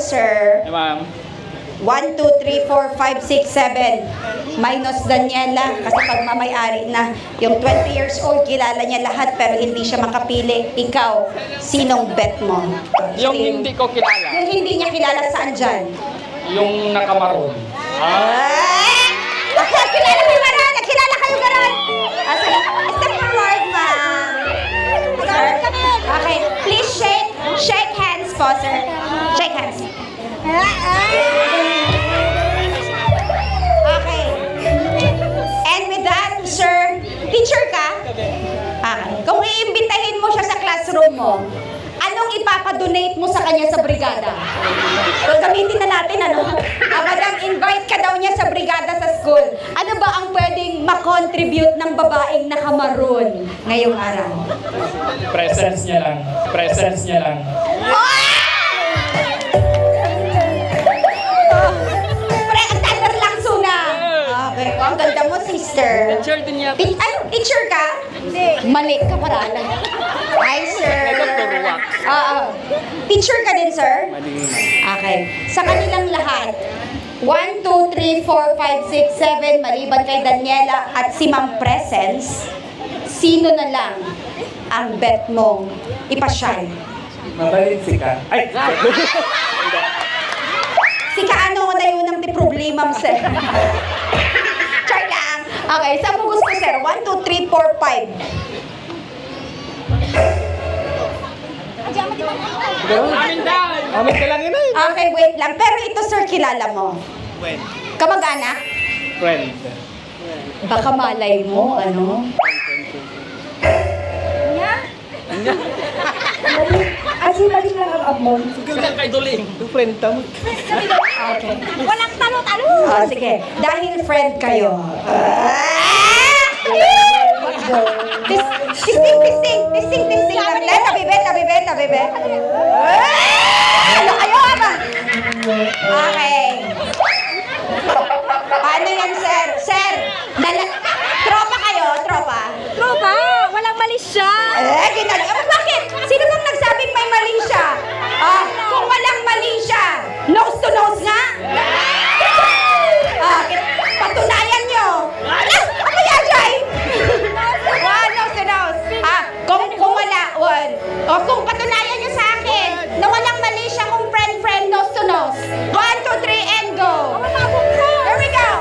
sir. Ma'am. 1, 2, 3, 4, 5, 6, 7. Minus Daniela. Kasi pag mamayari na, yung 20 years old, kilala niya lahat pero hindi siya makapili. Ikaw, sinong bet mo? Yung hindi ko kilala. Yung hindi niya kilala, saan dyan? Yung nakamaroon. Ako, kilala kayo ganon! Kilala kayo ganon! Sige, step forward, ma'am. Sir, okay, please shake hands po, sir. Shake hands. Okay. And with that, sir, teacher ka? Okay. Kung iimbitahin mo siya sa classroom mo, anong ipapadonate mo sa kanya sa brigada? So, gamitin na natin, ano? Madam, invite ka daw niya sa brigada sa school. Ano ba ang pwedeng makontribute ng babaeng nakamaroon ngayong araw? Presence niya lang. Presence niya lang. Pre-attender lang suna. Okay. Ang ganda mo, sister. Teacher din niya. Teacher ka? Hindi. Mali ka parala. Hi, sir. Nagturuwak. Oo. Teacher ka din, sir? Mali. Okay. Sa kanilang lahat, 1, 2, 3, 4, 5, 6, 7, maliban kay Daniela at si Ma'am Presence, sino na lang ang bet mong ipasyal? Mabalin si Ka. Ay! Si Kaano na yun ang problema mo, sir. Char lang. Okay, saan mo gusto, sir? 1, 2, 3, 4, 5. Amin daw! Amin ka lang yun eh. Okay, wait lang. Pero ito, sir, kilala mo. Friend. Kamag-anak? Friend. Baka malay mo, ano? Asi mali lang ang amon. Kaya kay Duling. Friend tam. Okay. Walang talo-talo. Oh, sige. Dahil friend kayo. Testing lang. Tabi, be. Ano kayo, ama? Okay. Paano yan, sir? Sir, tropa kayo, tropa? Tropa, walang mali siya. Bakit? Sino bang nagsabing may mali siya? Kung walang mali siya, nose to nose nga? Patunayan nyo. Ano yan, Jai? Nose to nose. Kung wala, kung patunayan nyo sa akin na walang mali siya kung friend, nose to nose. 1, 2, 3, and go. Here we go.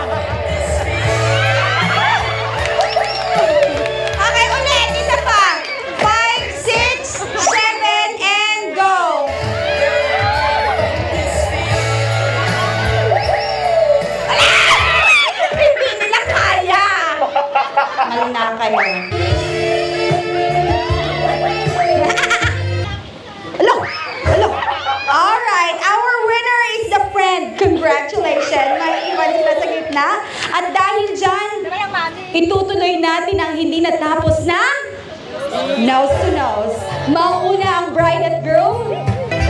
Okay, ulit. Isa pa. 5, 6, 7, and go. Hindi nila kaya. Mali na kayo. Hello. Alright, our winner is the friend. Congratulations. May iwan sila sa gitna. At dahil dyan, itutuloy natin ang hindi natapos na nose to nose. Mauna ang bride at groom.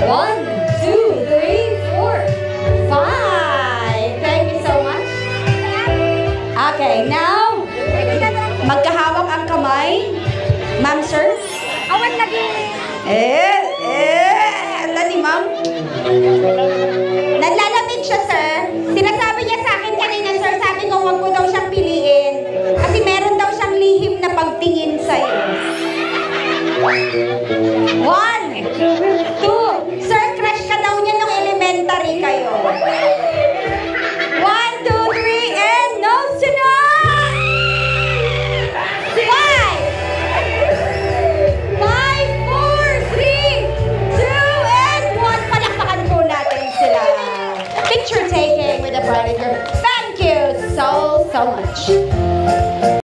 1, 2, 3, 4, 5. Thank you so much. Okay, now, magkahawak ang kamay. Ma'am, sir? Awan lagi. Alam ni ma'am? Nalalamig siya, sir. Sinasabi niya sa akin kanina, sir, sabi ko, huwag mo daw siyang piliin. Kasi meron daw siyang lihim na pagtingin sa'yo. 1, 2. Sir, crush ka daw niya nung elementary kayo. 1, 2, 3, and nose to nose! 5, 4, 3, 2, and 1. Palakpakan po natin sila. Picture taking with the bride and groom. Thank you so much.